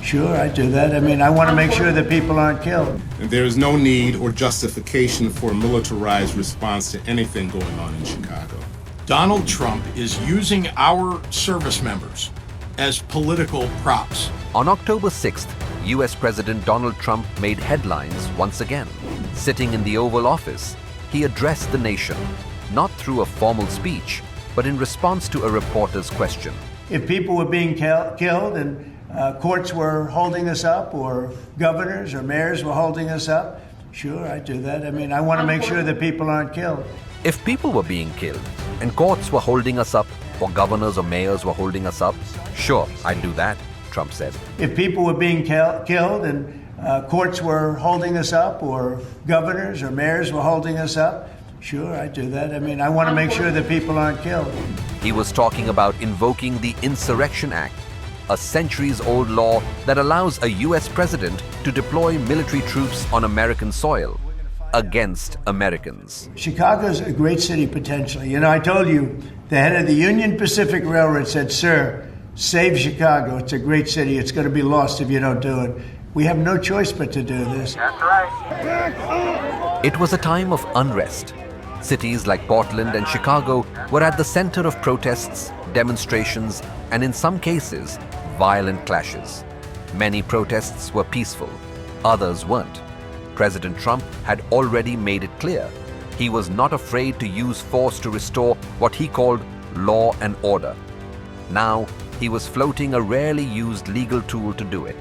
Sure, I do that. I mean, I want to make sure that people aren't killed. And there is no need or justification for a militarized response to anything going on in Chicago. Donald Trump is using our service members as political props. On October 6th, US President Donald Trump made headlines once again. Sitting in the Oval Office, he addressed the nation, not through a formal speech, but in response to a reporter's question. If people were being killed and courts were holding us up, or governors or mayors were holding us up, sure, I do that. I mean, I want to make sure that people aren't killed. If people were being killed and courts were holding us up, or governors or mayors were holding us up, sure, I'd do that, Trump said. If people were being killed and courts were holding us up, or governors or mayors were holding us up, sure, I do that. I mean, I want to make sure that people aren't killed. He was talking about invoking the Insurrection Act, a centuries-old law that allows a US president to deploy military troops on American soil against Americans. Chicago's a great city potentially. You know, I told you, the head of the Union Pacific Railroad said, "Sir, save Chicago. It's a great city. It's going to be lost if you don't do it." We have no choice but to do this. That's right. It was a time of unrest. Cities like Portland and Chicago were at the center of protests, demonstrations, and in some cases, violent clashes. Many protests were peaceful, others weren't. President Trump had already made it clear he was not afraid to use force to restore what he called law and order. Now, he was floating a rarely used legal tool to do it.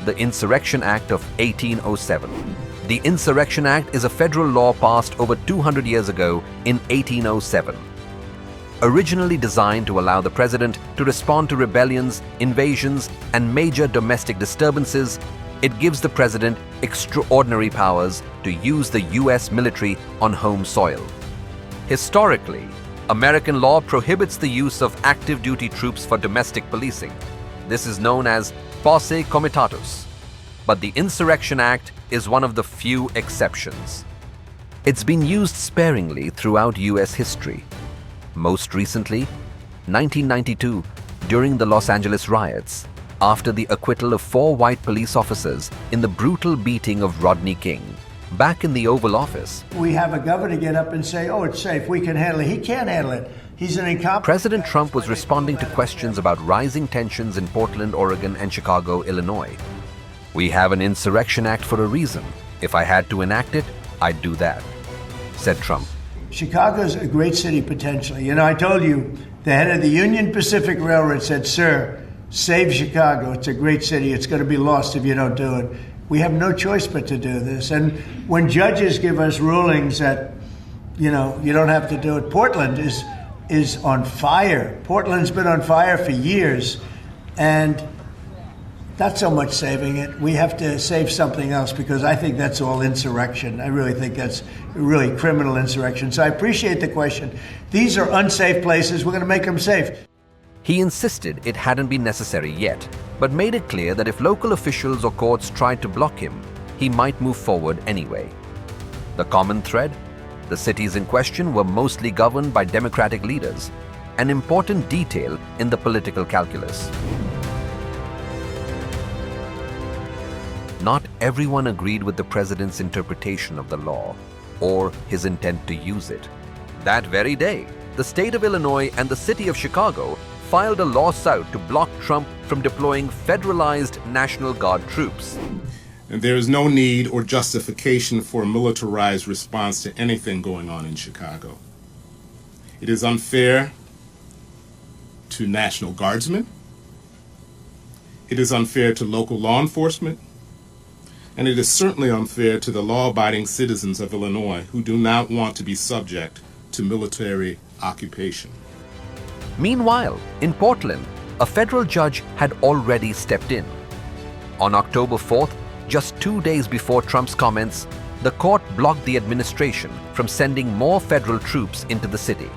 The Insurrection Act of 1807. The Insurrection Act is a federal law passed over 200 years ago in 1807. Originally designed to allow the president to respond to rebellions, invasions, and major domestic disturbances, it gives the president extraordinary powers to use the US military on home soil. Historically, American law prohibits the use of active duty troops for domestic policing. This is known as posse comitatus. But the Insurrection Act is one of the few exceptions. It's been used sparingly throughout US history. Most recently, 1992, during the Los Angeles riots, after the acquittal of 4 white police officers in the brutal beating of Rodney King. Back in the Oval Office, we have a governor get up and say, "Oh, it's safe, we can handle it." He can't handle it. He's an incompetent. President Trump was responding to questions about rising tensions in Portland, Oregon, and Chicago, Illinois. "We have an Insurrection Act for a reason. If I had to enact it, I'd do that," said Trump. Chicago's a great city potentially. You know, I told you, the head of the Union Pacific Railroad said, "Sir, save Chicago. It's a great city. It's going to be lost if you don't do it." We have no choice but to do this. And when judges give us rulings that, you know, you don't have to do it, Portland is on fire. Portland's been on fire for years. And not so much saving it. We have to save something else, because I think that's all insurrection. I really think that's really criminal insurrection. So I appreciate the question. These are unsafe places. We're going to make them safe. He insisted it hadn't been necessary yet, but made it clear that if local officials or courts tried to block him, he might move forward anyway. The common thread? The cities in question were mostly governed by Democratic leaders, an important detail in the political calculus. Not everyone agreed with the president's interpretation of the law or his intent to use it. That very day, the state of Illinois and the city of Chicago filed a lawsuit to block Trump from deploying federalized National Guard troops. And there is no need or justification for a militarized response to anything going on in Chicago. It is unfair to National Guardsmen. It is unfair to local law enforcement. And it is certainly unfair to the law-abiding citizens of Illinois who do not want to be subject to military occupation. Meanwhile, in Portland, a federal judge had already stepped in. On October 4th, just 2 days before Trump's comments, the court blocked the administration from sending more federal troops into the city.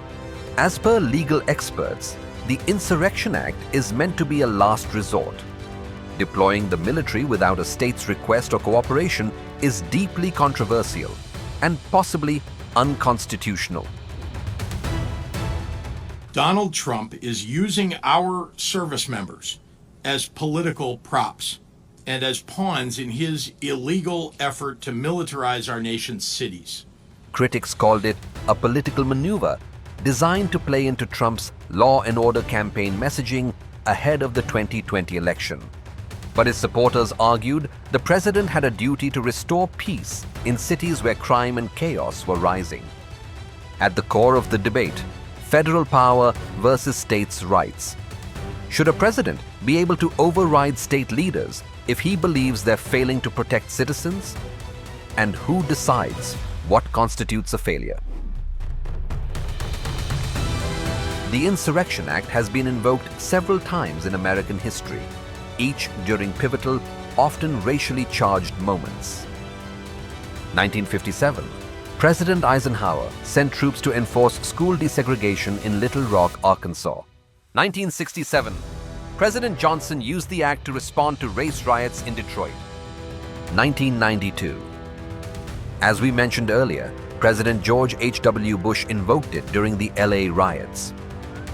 As per legal experts, the Insurrection Act is meant to be a last resort. Deploying the military without a state's request or cooperation is deeply controversial and possibly unconstitutional. Donald Trump is using our service members as political props and as pawns in his illegal effort to militarize our nation's cities. Critics called it a political maneuver designed to play into Trump's law and order campaign messaging ahead of the 2020 election. But his supporters argued the president had a duty to restore peace in cities where crime and chaos were rising. At the core of the debate, federal power versus states' rights. Should a president be able to override state leaders if he believes they're failing to protect citizens? And who decides what constitutes a failure? The Insurrection Act has been invoked several times in American history, each during pivotal, often racially charged moments. 1957, President Eisenhower sent troops to enforce school desegregation in Little Rock, Arkansas. 1967, President Johnson used the act to respond to race riots in Detroit. 1992. As we mentioned earlier, President George H.W. Bush invoked it during the LA riots.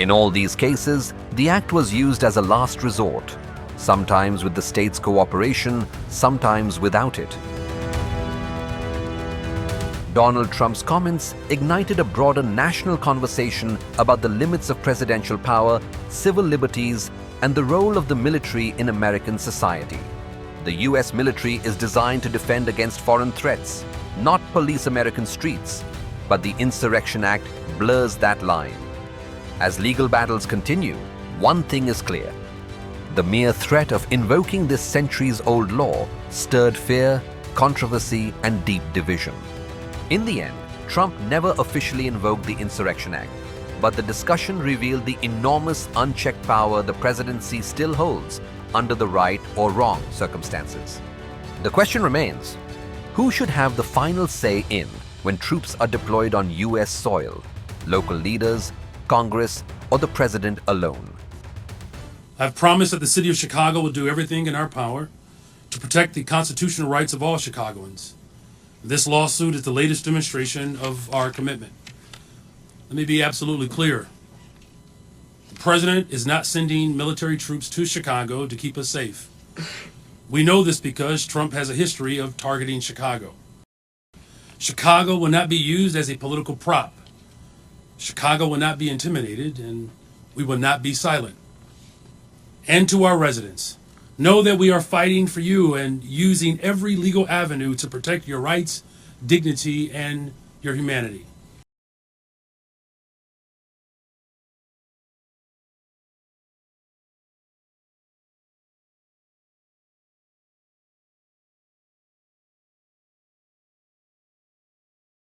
In all these cases, the act was used as a last resort, sometimes with the state's cooperation, sometimes without it. Donald Trump's comments ignited a broader national conversation about the limits of presidential power, civil liberties, and the role of the military in American society. The US military is designed to defend against foreign threats, not police American streets, but the Insurrection Act blurs that line. As legal battles continue, one thing is clear. The mere threat of invoking this centuries-old law stirred fear, controversy, and deep division. In the end, Trump never officially invoked the Insurrection Act, but the discussion revealed the enormous unchecked power the presidency still holds under the right or wrong circumstances. The question remains, who should have the final say in when troops are deployed on US soil? Local leaders, Congress, or the president alone? I've promised that the city of Chicago will do everything in our power to protect the constitutional rights of all Chicagoans. This lawsuit is the latest demonstration of our commitment. Let me be absolutely clear. The president is not sending military troops to Chicago to keep us safe. We know this because Trump has a history of targeting Chicago. Chicago will not be used as a political prop. Chicago will not be intimidated, and we will not be silent. And to our residents, know that we are fighting for you and using every legal avenue to protect your rights, dignity, and your humanity.